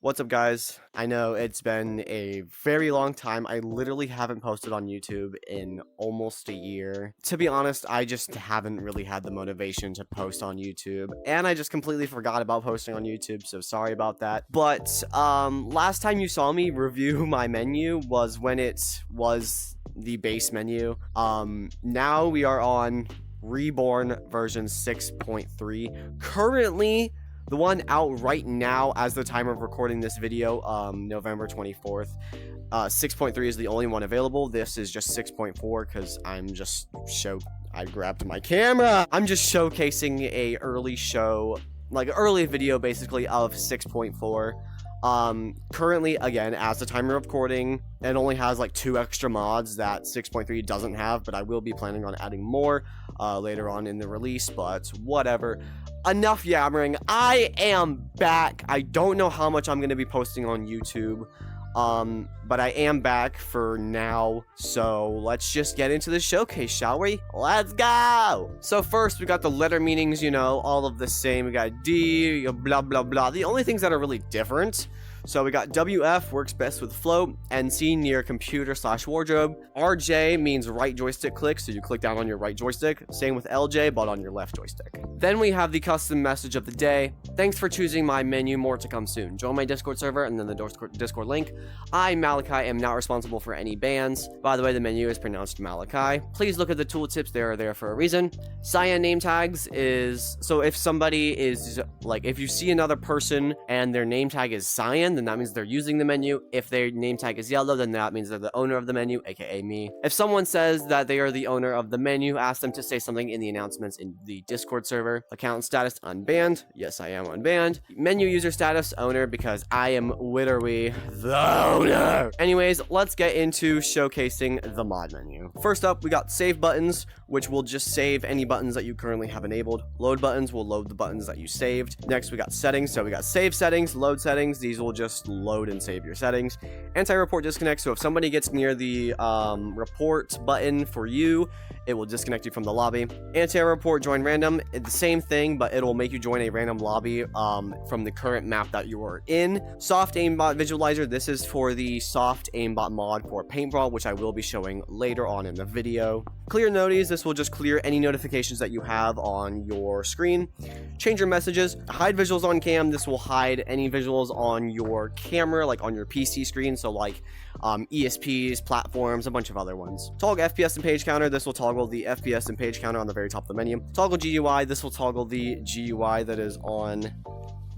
What's up, guys? I know it's been a very long time. I literally haven't posted on YouTube in almost a year. To be honest, I just haven't really had the motivation to post on YouTube, and I just completely forgot about posting on YouTube, so sorry about that. But last time you saw me review my menu was when it was the base menu. Now we are on Reborn version 6.3. Currently, the one out right now as the time of recording this video, November 24th, 6.3 is the only one available. This is just 6.4 because I grabbed my camera. I'm just showcasing a early video basically of 6.4. Currently, again, as the time of recording, it only has like 2 extra mods that 6.3 doesn't have, but I will be planning on adding more later on in the release, but whatever. Enough yammering. I am back. I don't know how much I'm going to be posting on YouTube, but I am back for now, so let's just get into the showcase, shall we? Let's go! So first, we got the letter meanings, you know, all of the same. We got D, blah, blah, blah. The only things that are really different, so we got WF, works best with float, NC, near computer/wardrobe. RJ means right joystick click, so you click down on your right joystick. Same with LJ, but on your left joystick. Then we have the custom message of the day. Thanks for choosing my menu, more to come soon. Join my Discord server, and then the Discord link. I, Malachi, am not responsible for any bans. By the way, the menu is pronounced Malachi. Please look at the tooltips, they are there for a reason. Cyan name tags is, so if somebody is, like, if you see another person and their name tag is cyan, then that means they're using the menu. If their name tag is yellow, then that means they're the owner of the menu, aka me. If someone says that they are the owner of the menu, ask them to say something in the announcements in the Discord server. Account status unbanned. Yes, I am unbanned. Menu user status owner, because I am literally the owner. Anyways, let's get into showcasing the mod menu. First up, we got save buttons, which will just save any buttons that you currently have enabled. Load buttons will load the buttons that you saved. Next, we got settings. So we got save settings, load settings. These will just load and save your settings. Anti-report disconnect. So if somebody gets near the report button for you, it will disconnect you from the lobby. Anti-report join random. It's the same thing, but it'll make you join a random lobby from the current map that you are in. Soft aimbot visualizer. This is for the soft aimbot mod for Paintball, which I will be showing later on in the video. Clear noties. This will just clear any notifications that you have on your screen. Change your messages. Hide visuals on cam. This will hide any visuals on your camera, like on your PC screen, so like ESPs, platforms, a bunch of other ones. Toggle FPS and page counter. This will toggle the FPS and page counter on the very top of the menu. Toggle GUI. This will toggle the GUI that is on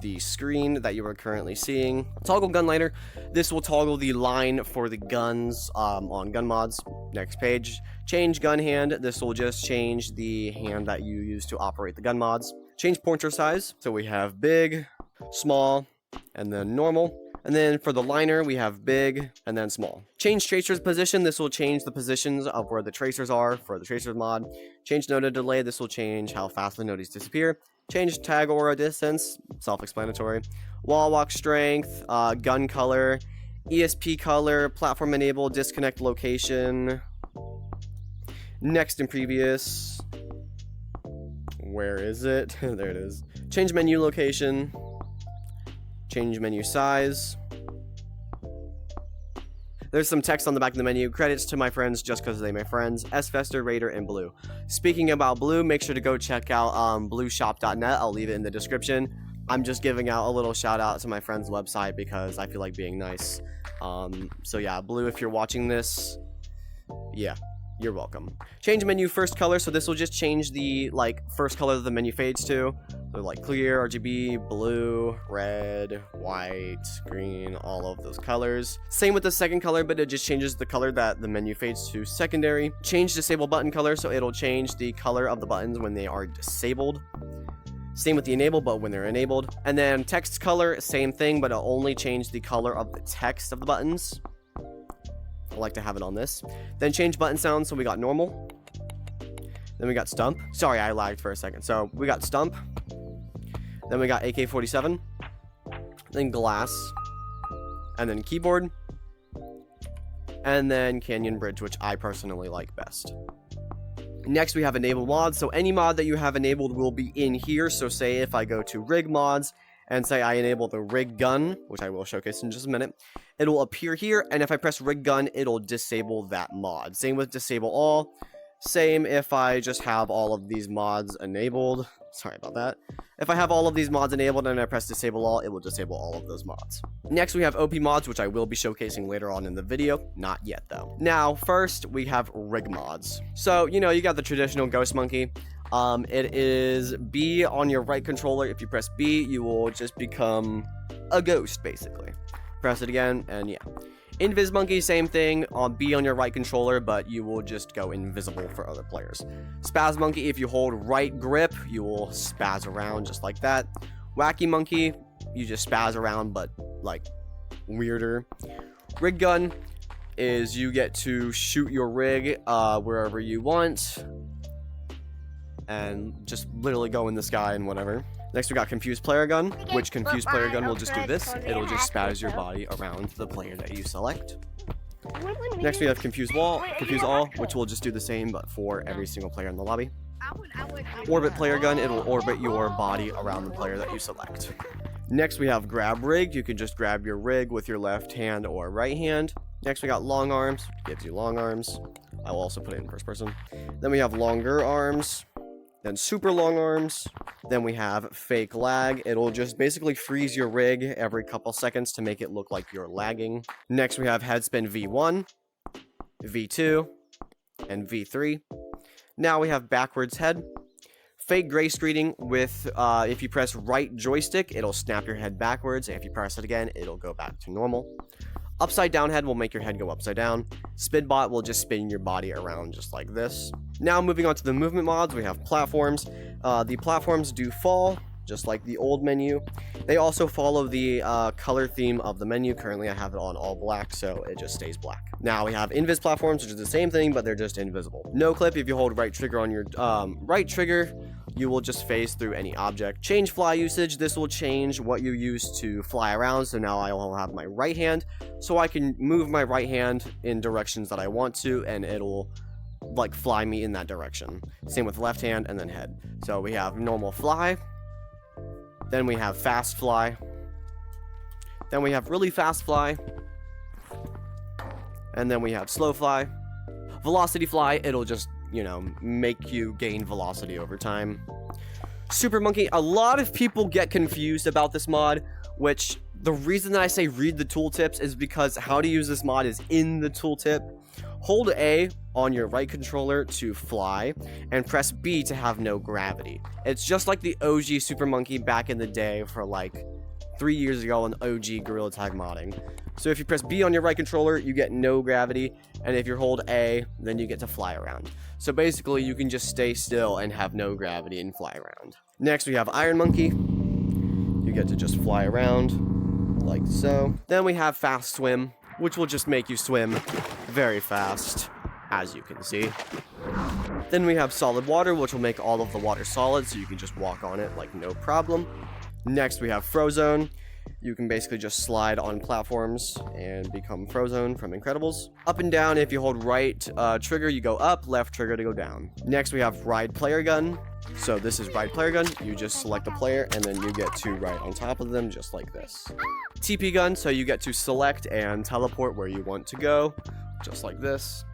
the screen that you are currently seeing. Toggle gun lighter. This will toggle the line for the guns on gun mods. Next page. Change gun hand. This will just change the hand that you use to operate the gun mods. Change pointer size. So we have big, small, and then normal. And then for the liner, we have big and then small. Change tracer's position. This will change the positions of where the tracers are for the tracers mod. Change node delay. This will change how fast the nodes disappear. Change tag aura distance. Self-explanatory. Wall walk strength. Gun color. ESP color. Platform enable. Disconnect location. Next and previous. Where is it? There it is. Change menu location. Change menu size. There's some text on the back of the menu. Credits to my friends just because they're my friends. S-Fester, Raider, and Blue. Speaking about Blue, make sure to go check out blueshop.net. I'll leave it in the description. I'm just giving out a little shout out to my friend's website because I feel like being nice. So yeah, Blue, if you're watching this, yeah, you're welcome. Change menu first color. So this will just change the first color that the menu fades to. So like clear, RGB, blue, red, white, green, all of those colors. Same with the second color, but it just changes the color that the menu fades to secondary. Change disable button color. So it'll change the color of the buttons when they are disabled. Same with the enable, but when they're enabled. And then text color, same thing, but it'll only change the color of the text of the buttons. I like to have it on this. Then change button sound. So we got normal. Then we got stump. Sorry, I lagged for a second. So we got stump. Then we got AK-47. Then glass. And then keyboard. And then Canyon Bridge, which I personally like best. Next, we have enable mods. So any mod that you have enabled will be in here. So say if I go to rig mods and say I enable the rig gun, which I will showcase in just a minute, it'll appear here, and if I press rig gun, it'll disable that mod. Same with disable all. Same if I just have all of these mods enabled. Sorry about that. If I have all of these mods enabled and I press disable all, it will disable all of those mods. Next, we have OP mods, which I will be showcasing later on in the video. Not yet, though. Now, first, we have rig mods. So, you know, you got the traditional ghost monkey. It is B on your right controller. If you press B, you will just become a ghost, basically. Press it again, and yeah. Invis monkey, same thing, on B on your right controller, but you will just go invisible for other players. Spaz monkey, if you hold right grip, you will spaz around just like that. Wacky monkey, you just spaz around, but like weirder. Rig gun is you get to shoot your rig wherever you want, and just literally go in the sky and whatever. Next, we got Confused Player Gun, which Confused Player Gun will just do this. It'll just spaz your body around the player that you select. Next, we have Confused All, which will just do the same, but for every single player in the lobby. Orbit Player Gun, it'll orbit your body around the player that you select. Next, we have Grab Rig. You can just grab your rig with your left hand or right hand. Next, we got Long Arms, gives you long arms. I will also put it in first person. Then we have Longer Arms. Then super long arms. Then we have fake lag. It'll just basically freeze your rig every couple seconds to make it look like you're lagging. Next, we have headspin V1, V2, and V3. Now we have backwards head. Fake gray screening with, if you press right joystick, it'll snap your head backwards. And if you press it again, it'll go back to normal. Upside down head will make your head go upside down. Spinbot will just spin your body around just like this. Now moving on to the movement mods, we have platforms. The platforms do fall, just like the old menu. They also follow the color theme of the menu. Currently I have it on all black, so it just stays black. Now we have invis platforms, which is the same thing, but they're just invisible. No clip, if you hold right trigger on your right trigger, you will just phase through any object. Change fly usage. This will change what you use to fly around. So now I will have my right hand, so I can move my right hand in directions that I want to, and it'll like fly me in that direction. Same with left hand and then head. So we have normal fly. Then we have fast fly. Then we have really fast fly. And then we have slow fly. Velocity fly, it'll just, you know, make you gain velocity over time. Super monkey, a lot of people get confused about this mod, which the reason that I say read the tooltips is because how to use this mod is in the tooltip. Hold A on your right controller to fly, and press B to have no gravity. It's just like the OG Super Monkey back in the day for like 3 years ago on OG Gorilla Tag modding. So if you press B on your right controller, you get no gravity, and if you hold A, then you get to fly around. So basically, you can just stay still and have no gravity and fly around. Next, we have Iron Monkey. You get to just fly around, like so. Then we have Fast Swim, which will just make you swim very fast, as you can see. Then we have Solid Water, which will make all of the water solid, so you can just walk on it like no problem. Next, we have Frozone. You can basically just slide on platforms and become Frozone from Incredibles. Up and down, if you hold right trigger, you go up, left trigger to go down. Next, we have Ride Player Gun. So this is Ride Player Gun. You just select a player, and then you get to ride on top of them, just like this. TP Gun, so you get to select and teleport where you want to go, just like this.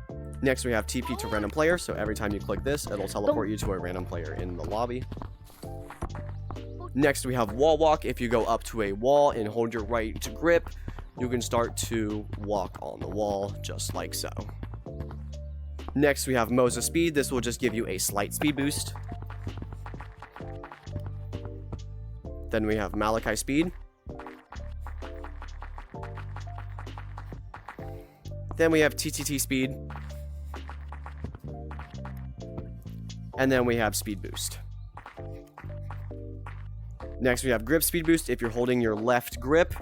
Next, we have TP to random player, so every time you click this, it'll teleport you to a random player in the lobby. Next, we have Wall Walk. If you go up to a wall and hold your right grip, you can start to walk on the wall, just like so. Next, we have Moses Speed. This will just give you a slight speed boost. Then we have Malachi Speed. Then we have TTT Speed. And then we have Speed Boost. Next, we have Grip Speed Boost. If you're holding your left grip,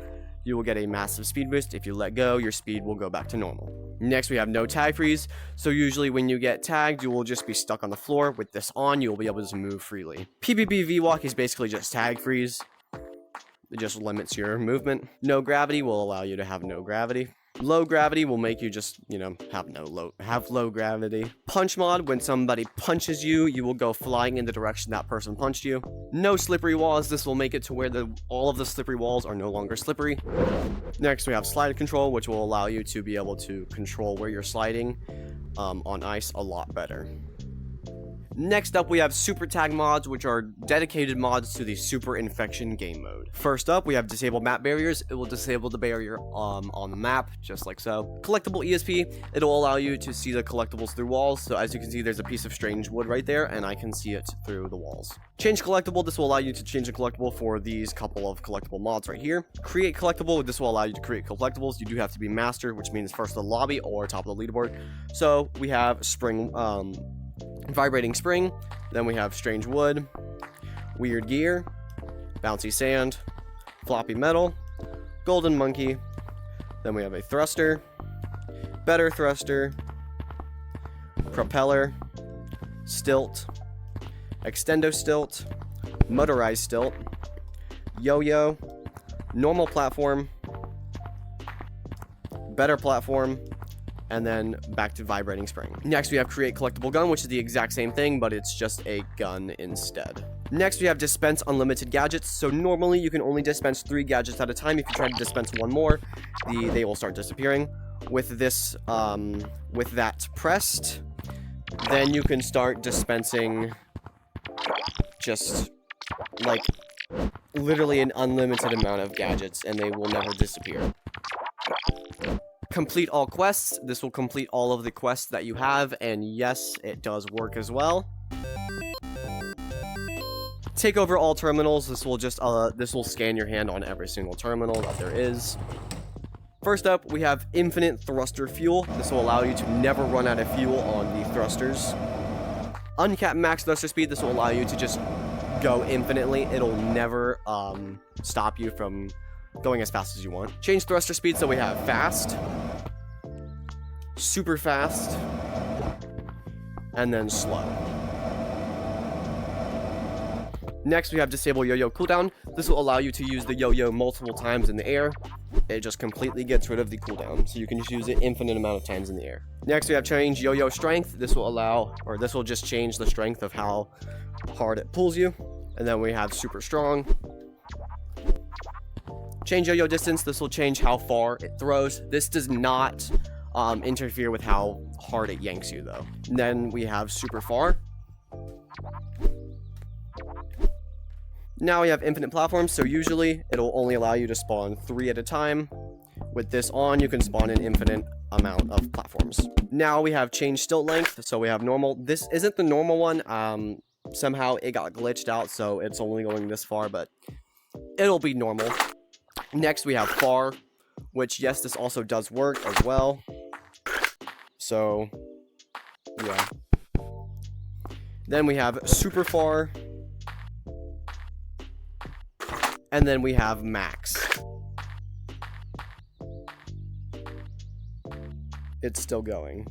you will get a massive speed boost. If you let go, your speed will go back to normal. Next, we have No Tag Freeze. So usually when you get tagged, you will just be stuck on the floor. With this on, you will be able to move freely. PvP V-Walk is basically just tag freeze. It just limits your movement. No Gravity will allow you to have no gravity. Low gravity will make you just, have low gravity. Punch mod, when somebody punches you, you will go flying in the direction that person punched you. No slippery walls, this will make it to where all of the slippery walls are no longer slippery. Next, we have slide control, which will allow you to be able to control where you're sliding on ice a lot better. Next up, we have super tag mods, which are dedicated mods to the super infection game mode. First up, we have disable map barriers. It will disable the barrier on the map, just like so. Collectible ESP, it'll allow you to see the collectibles through walls. So as you can see, there's a piece of strange wood right there, and I can see it through the walls. Change collectible, this will allow you to change the collectible for these couple of collectible mods right here. Create collectible, this will allow you to create collectibles. You do have to be master, which means first the lobby or top of the leaderboard. So we have spring, vibrating spring, then we have strange wood, weird gear, bouncy sand, floppy metal, golden monkey, then we have a thruster, better thruster, propeller, stilt, extendo stilt, motorized stilt, yo-yo, normal platform, better platform, and then back to vibrating spring. Next, we have create collectible gun, which is the exact same thing, but it's just a gun instead. Next, we have dispense unlimited gadgets. So normally you can only dispense 3 gadgets at a time. If you try to dispense one more, they will start disappearing. With this, with that pressed, then you can start dispensing just like literally an unlimited amount of gadgets, and they will never disappear. Complete all quests. This will complete all of the quests that you have, and yes, it does work as well. Take over all terminals. This will scan your hand on every single terminal that there is. First up, we have infinite thruster fuel. This will allow you to never run out of fuel on the thrusters. Uncapped max thruster speed. This will allow you to just go infinitely. It'll never stop you from going as fast as you want. Change thruster speed, so we have fast, super fast, and then slow. Next, we have disable yo-yo cooldown. This will allow you to use the yo-yo multiple times in the air. It just completely gets rid of the cooldown, so you can just use it infinite amount of times in the air. Next, we have change yo-yo strength. This will just change the strength of how hard it pulls you. And then we have super strong. Change yo-yo distance. This will change how far it throws. This does not interfere with how hard it yanks you, though. And then we have super far. Now we have infinite platforms, so usually it'll only allow you to spawn 3 at a time. With this on, you can spawn an infinite amount of platforms. Now we have change stilt length, so we have normal. This isn't the normal one. Somehow it got glitched out, so it's only going this far, but it'll be normal. Next, we have far, which, yes, this also does work as well. So, yeah. Then we have super far. And then we have max. It's still going.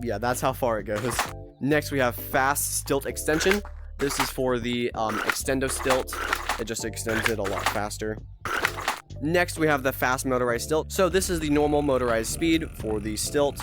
Yeah, that's how far it goes. Next, we have fast stilt extension. This is for the extendo stilt. It just extends it a lot faster. Next, we have the fast motorized stilt. So this is the normal motorized speed for the stilt.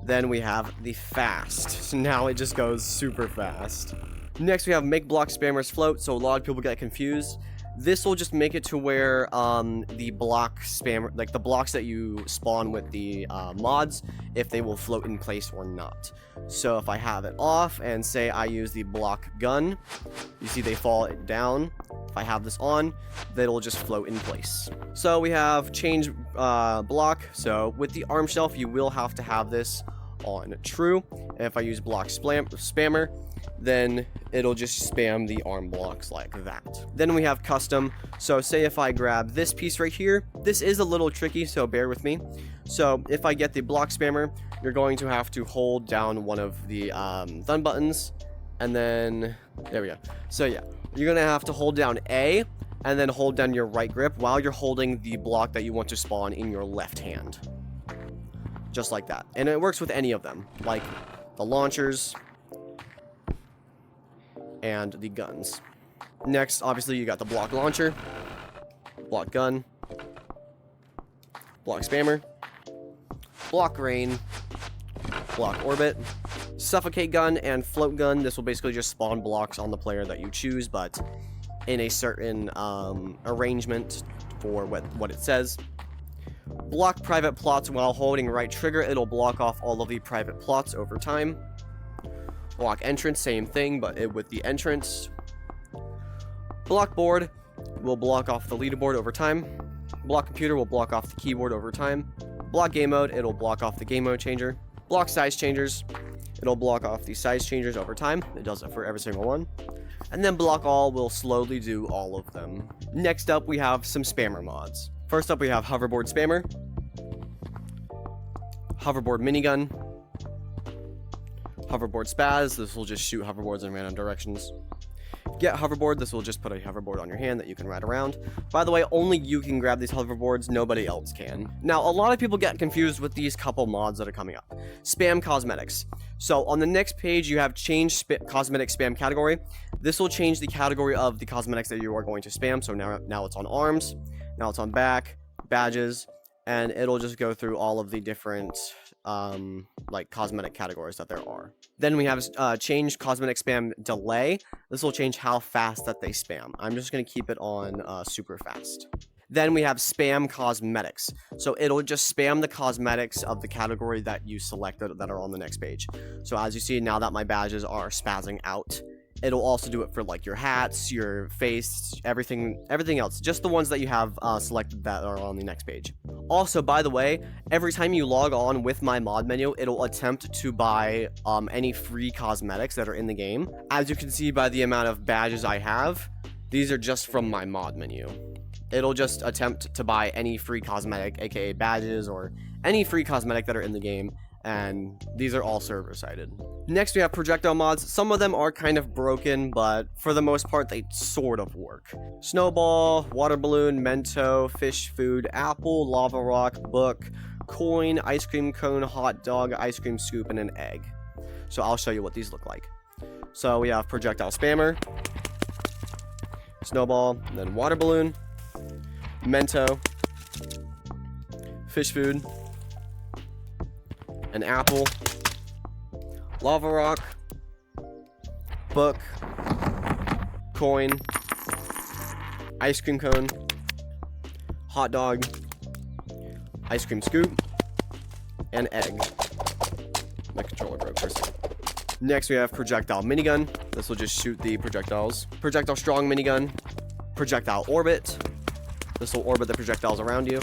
Then we have the fast. So now it just goes super fast. Next, we have make block spammers float. So a lot of people get confused. This will just make it to where the block spammer, like the blocks that you spawn with the mods, if they will float in place or not. So if I have it off and say I use the block gun, you see they fall down. If I have this on, that'll just float in place. So we have change block. So with the arm shelf, you will have to have this on true. And if I use block spammer, then it'll just spam the arm blocks like that. Then we have custom. So say if I grab this piece right here, this is a little tricky, so bear with me. So if I get the block spammer, you're going to have to hold down one of the thumb buttons, and then there we go. So yeah, you're gonna have to hold down A and then hold down your right grip while you're holding the block that you want to spawn in your left hand, just like that. And it works with any of them, like the launchers and the guns. Next, obviously, you got the block launcher, block gun, block spammer, block rain, block orbit, suffocate gun, and float gun. This will basically just spawn blocks on the player that you choose, but in a certain arrangement for what it says. Block private plots while holding right trigger. It'll block off all of the private plots over time. Block entrance, same thing, but with the entrance. Block board will block off the leaderboard over time. Block computer will block off the keyboard over time. Block game mode, it'll block off the game mode changer. Block size changers, it'll block off the size changers over time. It does it for every single one. And then block all will slowly do all of them. Next up, we have some spammer mods. First up, we have hoverboard spammer, hoverboard minigun, hoverboard spaz. This will just shoot hoverboards in random directions. Get hoverboard. This will just put a hoverboard on your hand that you can ride around. By the way, only you can grab these hoverboards, nobody else can. Now, a lot of people get confused with these couple mods that are coming up. Spam cosmetics. So on the next page, you have change cosmetic spam category. This will change the category of the cosmetics that you are going to spam. So now it's on arms, now it's on back, badges, and it'll just go through all of the different like cosmetic categories that there are. Then we have change cosmetic spam delay. This will change how fast that they spam. I'm just going to keep it on super fast. Then we have spam cosmetics. So it'll just spam the cosmetics of the category that you selected that are on the next page. So as you see now that my badges are spazzing out, it'll also do it for like your hats, your face, everything else. Just the ones that you have selected that are on the next page. Also, by the way, every time you log on with my mod menu, it'll attempt to buy any free cosmetics that are in the game. As you can see by the amount of badges I have, these are just from my mod menu. It'll just attempt to buy any free cosmetic, aka badges, or any free cosmetic that are in the game. And these are all server-sided. Next, we have projectile mods. Some of them are kind of broken, but for the most part, they sort of work. Snowball, water balloon, Mento, fish food, apple, lava rock, book, coin, ice cream cone, hot dog, ice cream scoop, and an egg. So I'll show you what these look like. So we have projectile spammer, snowball, then water balloon, Mento, fish food, an apple, lava rock, book, coin, ice cream cone, hot dog, ice cream scoop, and egg. My controller broke for a second. Next we have projectile minigun. This will just shoot the projectiles. Projectile strong minigun. Projectile orbit. This will orbit the projectiles around you.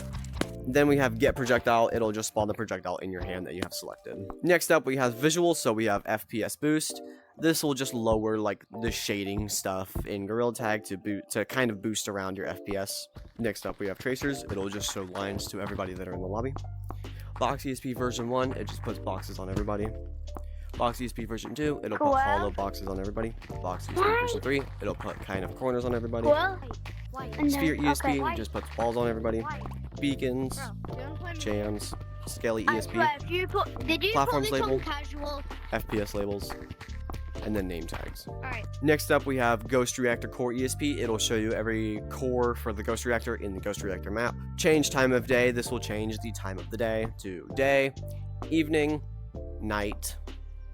Then we have get projectile. It'll just spawn the projectile in your hand that you have selected. Next up we have visuals. So we have FPS boost. This will just lower like the shading stuff in Gorilla Tag to kind of boost around your FPS. Next up we have tracers. It'll just show lines to everybody that are in the lobby. Box ESP version 1, it just puts boxes on everybody. Box ESP version 2, it'll put hollow boxes on everybody. Box ESP version 3, it'll put kind of corners on everybody. Sphere ESP just puts balls on everybody. Beacons, jams, Skelly ESP, platforms label, FPS labels, and then name tags. Next up we have Ghost Reactor Core ESP. It'll show you every core for the Ghost Reactor in the Ghost Reactor map. Change time of day. This will change the time of the day to day, evening, night,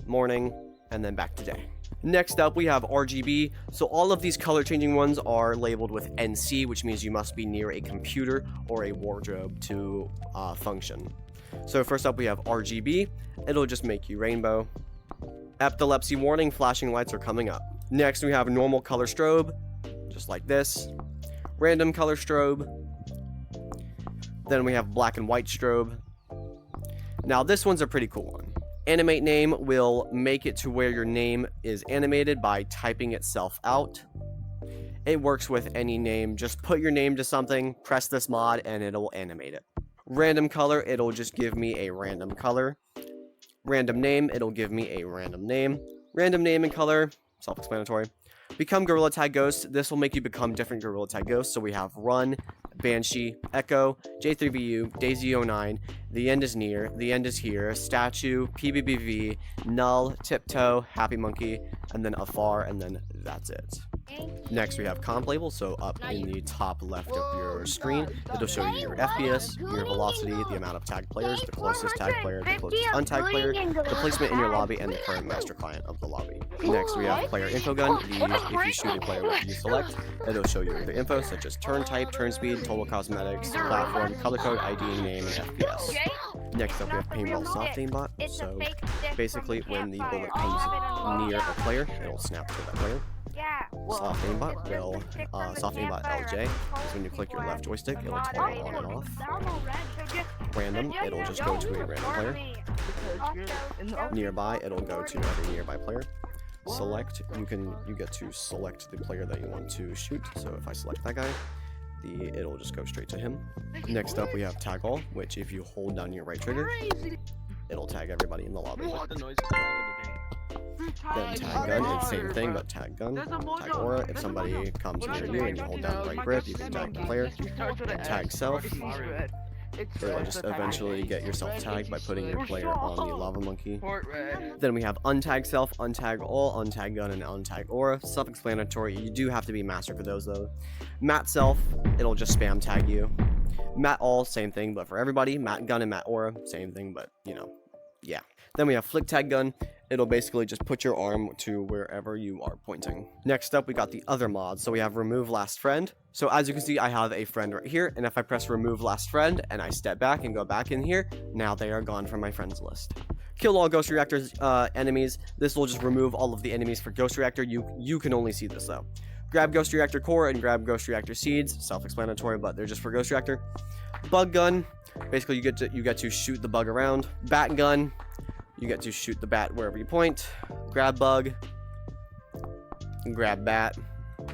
morning, and then back to day. Next up we have RGB. So all of these color changing ones are labeled with NC, which means you must be near a computer or a wardrobe to function. So first up we have RGB. It'll just make you rainbow. Epilepsy warning, flashing lights are coming up. Next we have normal color strobe, just like this. Random color strobe. Then we have black and white strobe. Now this one's a pretty cool one. Animate name will make it to where your name is animated by typing itself out. It works with any name. Just put your name to something, press this mod, and it'll animate it. Random color, it'll just give me a random color. Random name, it'll give me a random name. Random name and color, self-explanatory. Become Gorilla Tag Ghost. This will make you become different Gorilla Tag Ghosts. So we have Run, Banshee, Echo, J3BU, Daisy09, The End is Near, The End is Here, Statue, PBBV, Null, Tiptoe, Happy Monkey, and then Afar, and then that's it. Next, we have comp label. So up in the top left of your screen, it'll show you your FPS, your velocity, the amount of tagged players, the closest tagged player, the closest untagged player, the placement in your lobby, and the current master client of the lobby. Next, we have player info gun. These, if you shoot a player with you select, it'll show you the info such as turn type, turn speed, total cosmetics, platform, color code, ID, name, and FPS. Next up, we have Paintball soft aimbot. So basically, when the bullet comes near a player, it'll snap to that player. Soft aimbot will, soft aimbot LJ, so when you click your left joystick, it'll toggle on and off. Random, it'll just go to a random player. Nearby, it'll go to every nearby player. Select, you get to select the player that you want to shoot. So if I select that guy, it'll just go straight to him. Next up, we have tag all, which if you hold down your right trigger, it'll tag everybody in the lobby. Then tag gun, it's the same thing, but tag gun, tag aura. If somebody comes near you and you hold down right grip, you can tag the player. And tag self. It'll just eventually get yourself tagged by putting your player on the lava monkey. Then we have untag self, untag all, untag gun, and untag aura. Self-explanatory. You do have to be master for those though. Mat self, it'll just spam tag you. Mat all, same thing, but for everybody. Mat gun and mat aura, same thing, but you know, yeah. Then we have flick tag gun. It'll basically just put your arm to wherever you are pointing. Next up, we got the other mods. So we have remove last friend. So as you can see, I have a friend right here. And if I press remove last friend and I step back and go back in here, now they are gone from my friends list. Kill all ghost reactors enemies. This will just remove all of the enemies for ghost reactor. You can only see this though. Grab ghost reactor core and grab ghost reactor seeds. Self-explanatory, but they're just for ghost reactor. Bug gun. Basically, you get to shoot the bug around. Bat gun. You get to shoot the bat wherever you point. Grab bug. Grab bat.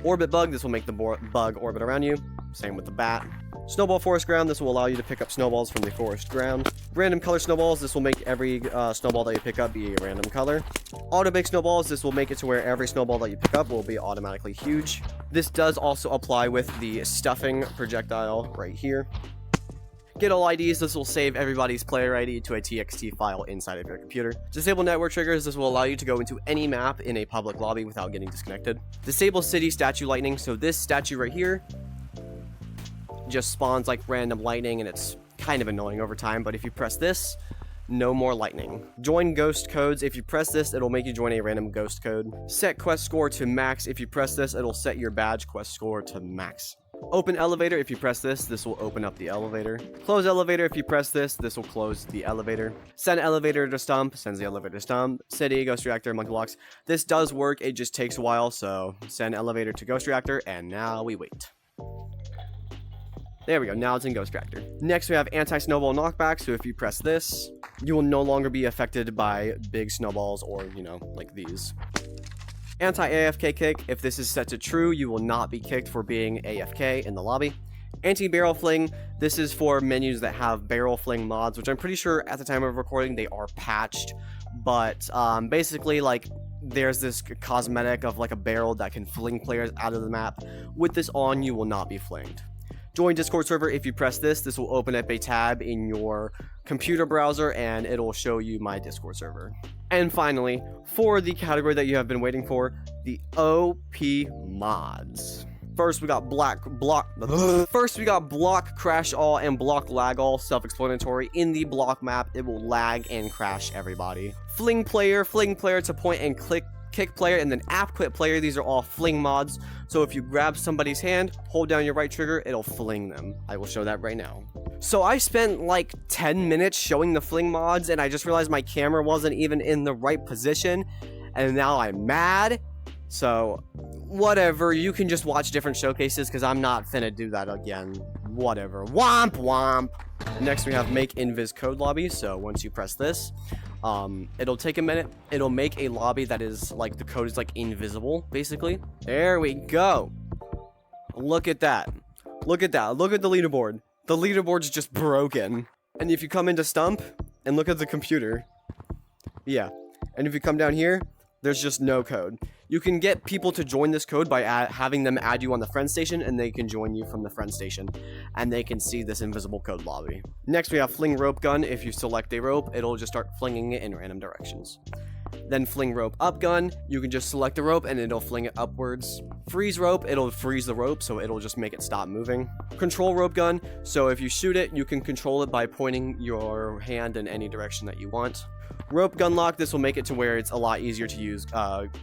Orbit bug. This will make the bug orbit around you. Same with the bat. Snowball forest ground. This will allow you to pick up snowballs from the forest ground. Random color snowballs. This will make every snowball that you pick up be a random color. Auto bake snowballs. This will make it to where every snowball that you pick up will be automatically huge. This does also apply with the stuffing projectile right here. Get all IDs, this will save everybody's player ID to a TXT file inside of your computer. Disable network triggers, this will allow you to go into any map in a public lobby without getting disconnected. Disable city statue lightning, so this statue right here just spawns like random lightning and it's kind of annoying over time, but if you press this, no more lightning. Join ghost codes, if you press this, it'll make you join a random ghost code. Set quest score to max, if you press this, it'll set your badge quest score to max. Open elevator, if you press this will open up the elevator. Close elevator, if you press this will close the elevator. Send elevator to stump, sends the elevator to stump. City, ghost reactor, monkey blocks. This does work, it just takes a while, so send elevator to ghost reactor, and now we wait. There we go, now it's in ghost reactor. Next we have anti-snowball knockback, so if you press this, you will no longer be affected by big snowballs or, you know, like these. Anti-AFK kick, if this is set to true, you will not be kicked for being AFK in the lobby. Anti-barrel fling, this is for menus that have barrel fling mods, which I'm pretty sure at the time of recording they are patched, but basically like there's this cosmetic of like a barrel that can fling players out of the map. With this on, you will not be flinged. Join Discord server, if you press this will open up a tab in your computer browser and it'll show you my Discord server. And finally, for the category that you have been waiting for, the OP mods. First we got block crash all and block lag all, self-explanatory. In the block map, it will lag and crash everybody. Fling player to point and kick player, and then app quit player. These are all fling mods. So if you grab somebody's hand, hold down your right trigger, it'll fling them. I will show that right now. So I spent like 10 minutes showing the fling mods and I just realized my camera wasn't even in the right position and now I'm mad. So whatever, you can just watch different showcases because I'm not finna do that again. Whatever. Womp womp. Next we have make invis code lobby. So once you press this, it'll take a minute. It'll make a lobby that is like the code is like invisible basically. There we go. Look at that. Look at that. Look at the leaderboard. The leaderboard's just broken. And if you come into Stump and look at the computer, yeah. And if you come down here, there's just no code. You can get people to join this code by having them add you on the friend station, and they can join you from the friend station, and they can see this invisible code lobby. Next, we have fling rope gun. If you select a rope, it'll just start flinging it in random directions. Then fling rope up gun, you can just select the rope and it'll fling it upwards. Freeze rope, it'll freeze the rope, so it'll just make it stop moving. Control rope gun, so if you shoot it, you can control it by pointing your hand in any direction that you want. Rope gun lock, this will make it to where it's a lot easier to use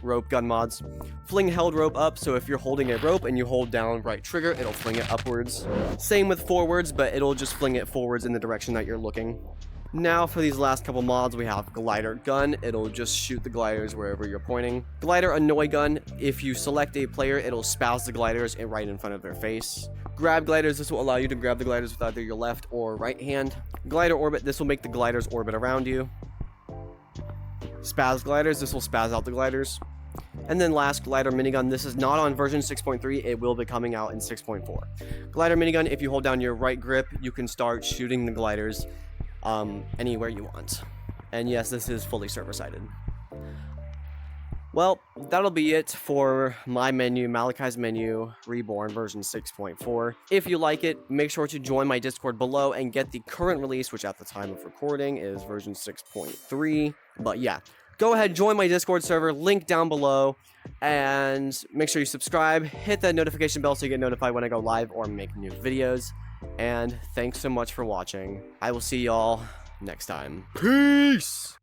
rope gun mods. Fling held rope up, so if you're holding a rope and you hold down right trigger, it'll fling it upwards. Same with forwards, but it'll just fling it forwards in the direction that you're looking. Now for these last couple mods, we have glider gun. It'll just shoot the gliders wherever you're pointing. Glider annoy gun, if you select a player, it'll spouse the gliders right in front of their face. Grab gliders, this will allow you to grab the gliders with either your left or right hand. Glider orbit, this will make the gliders orbit around you. Spaz gliders, this will spaz out the gliders. And then last, glider minigun. This is not on version 6.3, it will be coming out in 6.4. Glider minigun, if you hold down your right grip, you can start shooting the gliders anywhere you want. And yes, this is fully server-sided. Well, that'll be it for my menu, Malachi's menu, Reborn version 6.4. If you like it, make sure to join my Discord below and get the current release, which at the time of recording is version 6.3. But yeah, go ahead, join my Discord server, link down below, and make sure you subscribe, hit that notification bell so you get notified when I go live or make new videos. And thanks so much for watching. I will see y'all next time. Peace!